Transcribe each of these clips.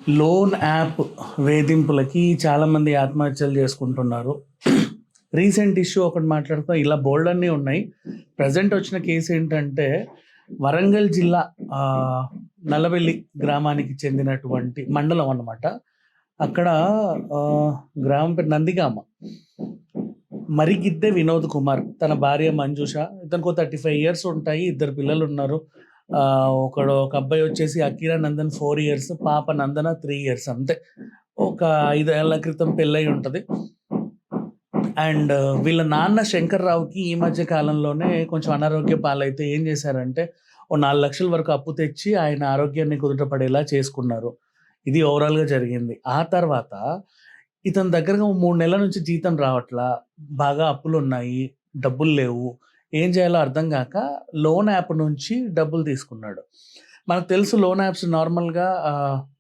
Loan app వేధింపులకి చాలామంది ఆత్మహత్యలు చేసుకుంటున్నారు. రీసెంట్ ఇష్యూ ఒకటి మాట్లాడుతా ఇలా బోల్డ్ అన్నీ ఉన్నాయి. ప్రజెంట్ వచ్చిన కేసు ఏంటంటే వరంగల్ జిల్లా నల్లవెల్లి గ్రామానికి చెందినటువంటి మండలం అన్నమాట. అక్కడ గ్రామం పేరు నందిగామ. మరిగిద్దె వినోద్ కుమార్, తన భార్య మంజుష, ఇతనికి 35 ఇయర్స్ ఉంటాయి, 2 పిల్లలు ఉన్నారు. ఒక అబ్బాయి వచ్చేసి అకీరా నందన్ 4 ఇయర్స్, పాప నందన 3 ఇయర్స్, అంతే. ఒక 5 ఏళ్ల క్రితం పెళ్ళై ఉంటుంది. అండ్ వీళ్ళ నాన్న శంకర్రావుకి ఈ మధ్య కాలంలోనే కొంచెం అనారోగ్య పాలైతే ఏం చేశారంటే ఓ 4 లక్షల వరకు అప్పు తెచ్చి ఆయన ఆరోగ్యాన్ని కుదుటపడేలా చేసుకున్నారు. ఇది ఓవరాల్గా జరిగింది. ఆ తర్వాత ఇతని దగ్గరగా 3 నెలల నుంచి జీతం రావట్లా, బాగా అప్పులు ఉన్నాయి, డబ్బులు లేవు, ఏం చేయాలో అర్థం కాక లోన్ యాప్ నుంచి డబ్బులు తీసుకున్నాడు. మనకు తెలుసు లోన్ యాప్స్ నార్మల్గా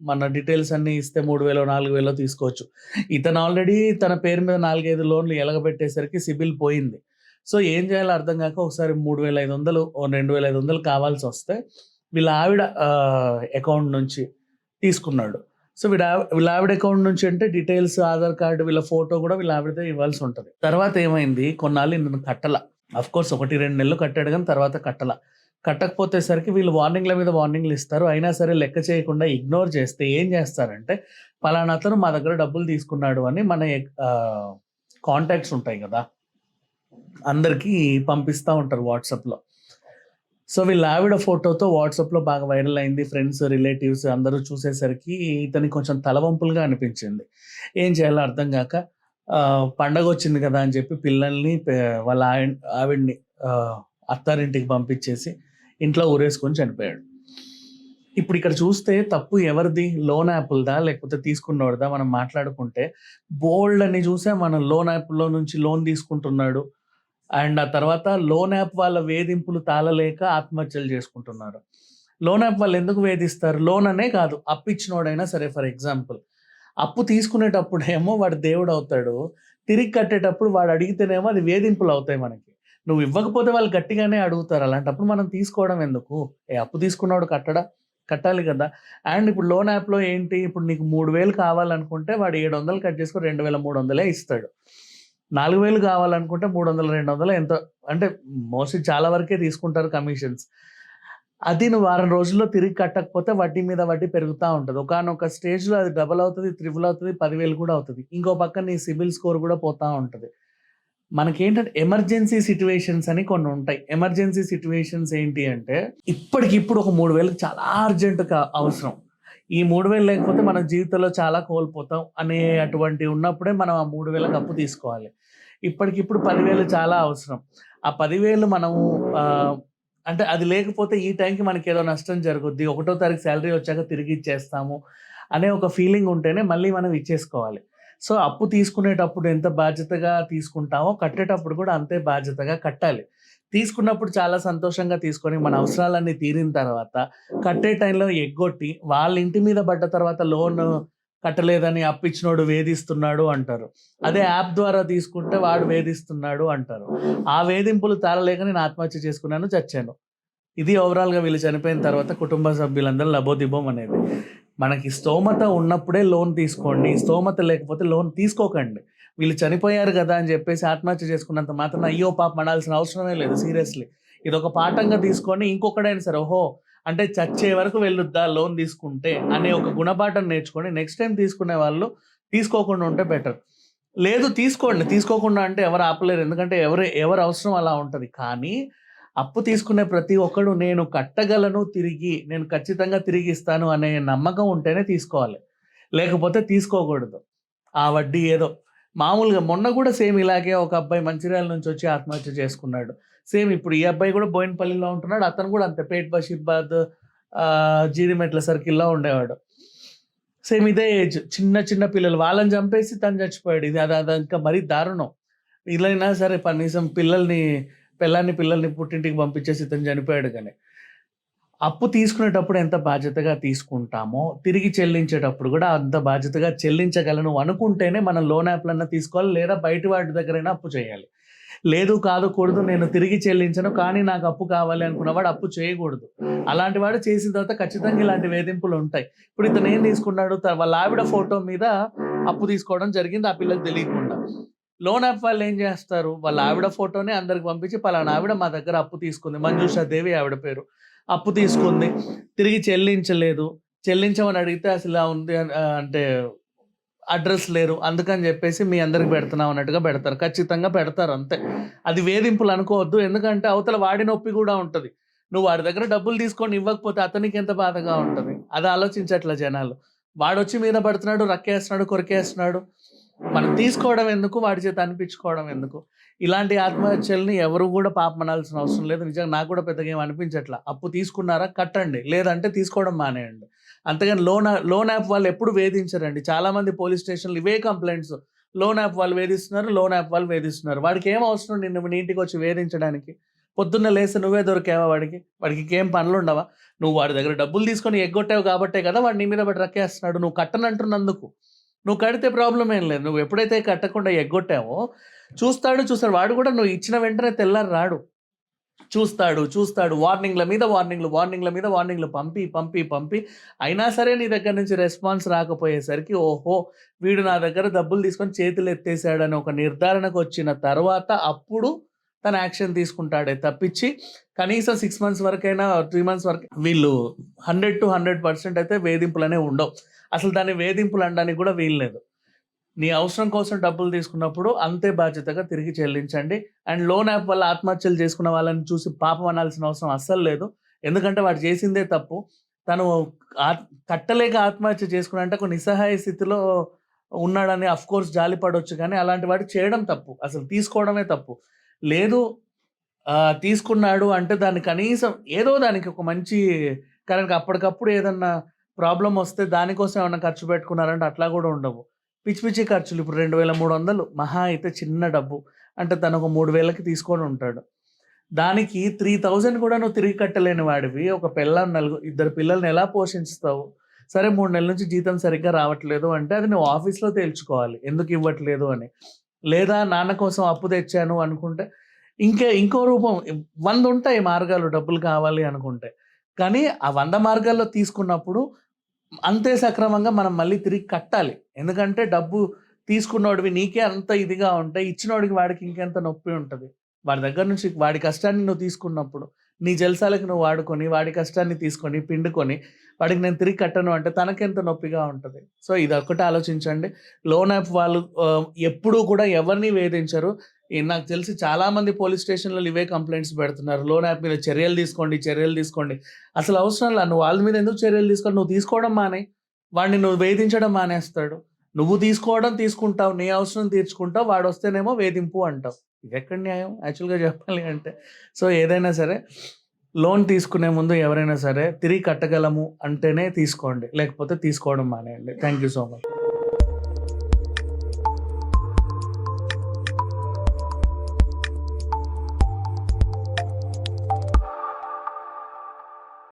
మన డీటెయిల్స్ అన్నీ ఇస్తే 3,000 4,000 తీసుకోవచ్చు. ఇతను ఆల్రెడీ తన పేరు మీద 4-5 లోన్లు ఎలగబెట్టేసరికి సిబిల్ పోయింది. సో ఏం చేయాలో అర్థం కాక ఒకసారి 3,500 2,500 కావాల్సి వస్తే వీళ్ళ ఆవిడ అకౌంట్ నుంచి తీసుకున్నాడు. సో వీళ్ళ ఆవిడ అకౌంట్ నుంచి అంటే డీటెయిల్స్, ఆధార్ కార్డు, వీళ్ళ ఫోటో కూడా వీళ్ళ ఆవిడతో ఇవ్వాల్సి ఉంటుంది. తర్వాత ఏమైంది, కొన్నాళ్ళు నేను కట్టల. అఫ్కోర్స్ 1-2 నెలలు కట్టాడు, కానీ తర్వాత కట్టల. కట్టకపోతేసరికి వీళ్ళు వార్నింగ్ల మీద వార్నింగ్లు ఇస్తారు. అయినా సరే లెక్క చేయకుండా ఇగ్నోర్ చేస్తే ఏం చేస్తారంటే, పలానా అతను మా దగ్గర డబ్బులు తీసుకున్నాడు అని మన కాంటాక్ట్స్ ఉంటాయి కదా, అందరికీ పంపిస్తూ ఉంటారు వాట్సాప్లో. సో వీళ్ళ ఆవిడ ఫోటోతో వాట్సాప్లో బాగా వైరల్ అయింది. ఫ్రెండ్స్, రిలేటివ్స్ అందరూ చూసేసరికి ఇతనికి కొంచెం తలవంపులుగా అనిపించింది. ఏం చేయాలో అర్థం కాక పండగ వచ్చింది కదా అని చెప్పి పిల్లల్ని వాళ్ళ ఆవిడ్ని అత్తారింటికి పంపించేసి ఇంట్లో ఊరేసుకొని చనిపోయాడు. ఇప్పుడు ఇక్కడ చూస్తే తప్పు ఎవరిది, లోన్ యాప్లదా లేకపోతే తీసుకున్నవాడిదా? మనం మాట్లాడుకుంటే బోల్డ్ అని చూసే మనం లోన్ యాప్లో నుంచి లోన్ తీసుకుంటున్నాడు. అండ్ ఆ తర్వాత లోన్ యాప్ వాళ్ళ వేధింపులు తాళలేక ఆత్మహత్యలు చేసుకుంటున్నారు. లోన్ యాప్ వాళ్ళు ఎందుకు వేధిస్తారు? లోన్ అనే కాదు, అప్పు ఇచ్చినోడైనా సరే. ఫర్ ఎగ్జాంపుల్, అప్పు తీసుకునేటప్పుడు ఏమో వాడు దేవుడు అవుతాడు, తిరిగి కట్టేటప్పుడు వాడు అడిగితేనేమో అది వేధింపులు అవుతాయి మనకి. నువ్వు ఇవ్వకపోతే వాళ్ళు గట్టిగానే అడుగుతారు. అలాంటప్పుడు మనం తీసుకోవడం ఎందుకు? అప్పు తీసుకున్నాడు కట్టాలి కదా. అండ్ ఇప్పుడు లోన్ యాప్లో ఏంటి, ఇప్పుడు నీకు 3,000 కావాలనుకుంటే వాడు 700 కట్ చేసుకొని 2,300 ఇస్తాడు. 4,000 కావాలనుకుంటే 300, 200 ఎంతో, అంటే మోస్ట్లీ చాలా వరకే తీసుకుంటారు కమిషన్స్. అది నువ్వు వారం రోజుల్లో తిరిగి కట్టకపోతే వడ్డీ మీద వడ్డీ పెరుగుతూ ఉంటుంది. ఒకానొక స్టేజ్లో అది డబల్ అవుతుంది, త్రిబుల్ అవుతుంది, 10,000 కూడా అవుతుంది. ఇంకో పక్క నీ సిబిల్ స్కోర్ కూడా పోతూ ఉంటుంది. మనకేంటంటే ఎమర్జెన్సీ సిచ్యువేషన్స్ అని కొన్ని ఉంటాయి. ఎమర్జెన్సీ సిచ్యువేషన్స్ ఏంటి అంటే, ఇప్పటికిప్పుడు ఒక 3,000 చాలా అర్జెంటుగా అవసరం. ఈ 3,000 లేకపోతే మన జీవితంలో చాలా కోల్పోతాం అనే అటువంటి ఉన్నప్పుడే మనం ఆ 3,000కి అప్పు తీసుకోవాలి. ఇప్పటికిప్పుడు 10,000 చాలా అవసరం. ఆ 10,000 మనము అంటే అది లేకపోతే ఈ టైంకి మనకి ఏదో నష్టం జరుగుద్ది, 1వ తారీఖు శాలరీ వచ్చాక తిరిగి ఇచ్చేస్తాము అనే ఒక ఫీలింగ్ ఉంటేనే మళ్ళీ మనం ఇచ్చేసుకోవాలి. సో అప్పు తీసుకునేటప్పుడు ఎంత బాధ్యతగా తీసుకుంటామో కట్టేటప్పుడు కూడా అంతే బాధ్యతగా కట్టాలి. తీసుకున్నప్పుడు చాలా సంతోషంగా తీసుకొని మన అవసరాలన్నీ తీరిన తర్వాత కట్టే టైంలో ఎగ్గొట్టి వాళ్ళ ఇంటి మీద పడ్డ తర్వాత లోన్ కట్టలేదని అప్పిచ్చినోడు వేధిస్తున్నాడు అంటారు. అదే యాప్ ద్వారా తీసుకుంటే వాడు వేధిస్తున్నాడు అంటారు. ఆ వేధింపులు తాళలేక నేను ఆత్మహత్య చేసుకున్నాను, చచ్చాను. ఇది ఓవరాల్గా వీళ్ళు చనిపోయిన తర్వాత కుటుంబ సభ్యులందరూ లబోదిబోం అనేది. మనకి స్తోమత ఉన్నప్పుడే లోన్ తీసుకోండి, స్తోమత లేకపోతే లోన్ తీసుకోకండి. వీళ్ళు చనిపోయారు కదా అని చెప్పేసి ఆత్మహత్య చేసుకున్నంత మాత్రం అయ్యో పాప పడాల్సిన అవసరమే లేదు. సీరియస్లీ ఇదొక పాఠంగా తీసుకొని ఇంకొకడైనా సరే, ఓహో అంటే చచ్చే వరకు వెళ్ళొద్దా లోన్ తీసుకుంటే అనే ఒక గుణపాఠం నేర్చుకొని నెక్స్ట్ టైం తీసుకునే వాళ్ళు తీసుకోకుండా ఉంటే బెటర్. లేదు తీసుకోండి, తీసుకోకుండా అంటే ఎవరు ఆపలేరు, ఎందుకంటే ఎవరి అవసరం అలా ఉంటుంది. కానీ అప్పు తీసుకునే ప్రతి ఒక్కడు నేను కట్టగలను, నేను ఖచ్చితంగా తిరిగి ఇస్తాను అనే నమ్మకం ఉంటేనే తీసుకోవాలి, లేకపోతే తీసుకోకూడదు. ఆ వడ్డీ ఏదో మామూలుగా మొన్న కూడా సేమ్ ఇలాగే ఒక అబ్బాయి మంచిర్యాల నుంచి వచ్చి ఆత్మహత్య చేసుకున్నాడు. సేమ్ ఇప్పుడు ఈ అబ్బాయి కూడా బోయినపల్లిలో ఉంటున్నాడు. అతను కూడా అంతే, పేట్ బషీర్బాద్ జీడిమెట్ల సర్కిల్లో ఉండేవాడు. సేమ్ ఇదే ఏజ్, చిన్న చిన్న పిల్లలు, వాళ్ళని చంపేసి తను చచ్చిపోయాడు. ఇది అది ఇంకా మరీ దారుణం. వీళ్ళైనా సరే కనీసం పిల్లల్ని పుట్టింటికి పంపించేసి ఇతను చనిపోయాడు. కానీ అప్పు తీసుకునేటప్పుడు ఎంత బాధ్యతగా తీసుకుంటామో తిరిగి చెల్లించేటప్పుడు కూడా అంత బాధ్యతగా చెల్లించగలను అనుకుంటేనే మనం లోన్ యాప్లన్నా తీసుకోవాలి, లేదా బయట వాటి దగ్గరైనా అప్పు చేయాలి. లేదు కాదు కూడదు నేను తిరిగి చెల్లించను కానీ నాకు అప్పు కావాలి అనుకున్నవాడు అప్పు చేయకూడదు. అలాంటి వాడు చేసిన తర్వాత ఖచ్చితంగా ఇలాంటి వేధింపులు ఉంటాయి. ఇప్పుడు ఇతను ఏం తీసుకున్నాడు, వాళ్ళ ఆవిడ ఫోటో మీద అప్పు తీసుకోవడం జరిగింది ఆ పిల్లకి తెలియకుండా. లోన్ యాప్ వాళ్ళు ఏం చేస్తారు, వాళ్ళ ఆవిడ ఫోటోనే అందరికి పంపించి పలానా ఆవిడ మా దగ్గర అప్పు తీసుకుంది, మంజుషా దేవి ఆవిడ పేరు, అప్పు తీసుకుంది, తిరిగి చెల్లించలేదు, చెల్లించమని అడిగితే అసలు ఇలా ఉంది అంటే అడ్రస్ లేరు, అందుకని చెప్పేసి మీ అందరికి పెడుతున్నాం అన్నట్టుగా పెడతారు. ఖచ్చితంగా పెడతారు అంతే. అది వేధింపులు అనుకోవద్దు. ఎందుకంటే అవతల వాడి నొప్పి కూడా ఉంటది. నువ్వు వాడి దగ్గర డబ్బులు తీసుకొని ఇవ్వకపోతే అతనికి ఎంత బాధగా ఉంటది. అది ఆలోచించట్ల జనాలు. వాడొచ్చి మీద పడుతున్నాడు, రక్కేస్తున్నాడు, కొరికేస్తున్నాడు. మనం తీసుకోవడం ఎందుకు, వాడి చేత అనిపించుకోవడం ఎందుకు? ఇలాంటి ఆత్మహత్యలని ఎవరు కూడా పాపం అనాల్సిన అవసరం లేదు. నిజంగా నాకు కూడా పెద్దగా ఏమి అనిపించట్ల. అప్పు తీసుకున్నారా కట్టండి, లేదంటే తీసుకోవడం మానేయండి. అంతేగాని లోన్ యాప్ వాళ్ళు ఎప్పుడు వేధించరండి. చాలామంది పోలీస్ స్టేషన్‌లో ఇవే కంప్లెయింట్స్. లోన్ యాప్ వాళ్ళు వేధిస్తున్నారు, లోన్ యాప్ వాళ్ళు వేధిస్తున్నారు. వాడికి ఏం అవసరం నీ ఇంటికొచ్చి వేధించడానికి? పొద్దున్న లేస్తే నువ్వే దొరికావా వాడికి? వాడికి ఇంకేం పనులుండవా? నువ్వు వాడి దగ్గర డబ్బులు తీసుకొని ఎగ్గొట్టావు కాబట్టే కదా వాడు నీ మీద పడి రక్కేస్తున్నాడు. నువ్వు కట్టనంటున్నందుకు. నువ్వు కడితే ప్రాబ్లమ్ ఏం లేదు. నువ్వు ఎప్పుడైతే కట్టకుండా ఎగ్గొట్టావో చూస్తాడు. వాడు కూడా నువ్వు ఇచ్చిన వెంటనే తెల్లారి రాడు. చూస్తాడు. వార్నింగ్‌ల మీద వార్నింగ్‌లు పంపి అయినా సరే నీ దగ్గర నుంచి రెస్పాన్స్ రాకపోయేసరికి ఓహో! వీడు నా దగ్గర డబ్బులు తీసుకొని చేతులెత్తేసాడని ఒక నిర్ధారణకొచ్చిన తర్వాత అప్పుడు తను యాక్షన్ తీసుకుంటాడే తప్పించి కనీసం 6 మంత్స్ వరకైనా 3 మంత్స్ వరకు వీళ్ళు 100% అయితే వేధింపులనేవి ఉండవు. అసలు దాన్ని వేధింపులు అనడానికి కూడా వీల్లేదు. నీ అవసరం కోసం డబ్బులు తీసుకున్నప్పుడు అంతే బాధ్యతగా తిరిగి చెల్లించండి. అండ్ లోన్ యాప్ వల్ల ఆత్మహత్యలు చేసుకున్న వాళ్ళని చూసి పాపం అనాల్సిన అవసరం అస్సలు లేదు. ఎందుకంటే వాడు చేసిందే తప్పు. తను కట్టలేక ఆత్మహత్య చేసుకున్నాడంటే ఒక నిస్సహాయ స్థితిలో ఉన్నాడని ఆఫ్‌కోర్స్ జాలి పడొచ్చు కానీ అలాంటి వాడు చేయడం తప్పు. అసలు తీసుకోవడమే తప్పు. లేదు తీసుకున్నాడు అంటే దాన్ని కనీసం ఏదో దానికి ఒక మంచి కనుక అప్పటికప్పుడు ఏదన్నా ప్రాబ్లమ్ వస్తే దానికోసం ఏమన్నా ఖర్చు పెట్టుకున్నారంటే అట్లా కూడా ఉండవు. పిచ్చి ఖర్చులు ఇప్పుడు 2,300 మహా అయితే చిన్న డబ్బు. అంటే తను ఒక 3,000కి తీసుకొని ఉంటాడు. దానికి 3,000 కూడా నువ్వు తిరిగి కట్టలేని వాడివి. ఒక ఇద్దరు పిల్లల్ని ఎలా పోషిస్తావు? సరే 3 నెలల నుంచి జీతం సరిగ్గా రావట్లేదు అంటే అది నువ్వు ఆఫీస్‌లో తేల్చుకోవాలి. ఎందుకు ఇవ్వట్లేదు అని. లేదా నాన్న కోసం అప్పు తెచ్చాను అనుకుంటే ఇంకో రూపం 100 ఉంటాయి మార్గాలు డబ్బులు కావాలి అనుకుంటే. కానీ ఆ 100 మార్గాల్లో తీసుకున్నప్పుడు అంతే సక్రమంగా మనం మళ్ళీ తిరిగి కట్టాలి. ఎందుకంటే డబ్బు తీసుకున్నోడివి నీకే అంత ఇదిగా ఉంటే ఇచ్చినోడికి వాడికి ఇంకెంత నొప్పి ఉంటది. వాడి దగ్గర నుంచి వాడి కష్టాన్ని నువ్వు తీసుకున్నప్పుడు, నీ జల్సాలకు నువ్వు వాడుకొని, వాడి కష్టాన్ని తీసుకొని, పిండుకొని, వాడికి నేను తిరిగి కట్టను అంటే తనకెంత నొప్పిగా ఉంటది. సో, ఇదొక్కటి ఆలోచించండి. లోన్ యాప్ వాళ్ళు ఎప్పుడూ కూడా ఎవరిని వేధించరు. నాకు తెలిసి చాలామంది పోలీస్ స్టేషన్‌లలో ఇవే కంప్లెయింట్స్ పెడుతున్నారు. లోన్ యాప్ మీద చర్యలు తీసుకోండి. అసలు అవసరం లా. నువ్వు వాళ్ళ మీద ఎందుకు చర్యలు తీసుకోవాలి? నువ్వు తీసుకోవడం మానేయి. వాడిని నువ్వు వేధించడం మానేస్తాడు. నువ్వు తీసుకుంటావు. నీ అవసరం తీర్చుకుంటావు. వాడొస్తేనేమో వేధింపు అంటావు. ఇదెక్కడ న్యాయం యాక్చువల్‌గా చెప్పాలి అంటే. సో, ఏదైనా సరే లోన్ తీసుకునే ముందు ఎవరైనా సరే తిరిగి కట్టగలము అంటేనే తీసుకోండి. లేకపోతే తీసుకోవడం మానేయండి. Thank you so much.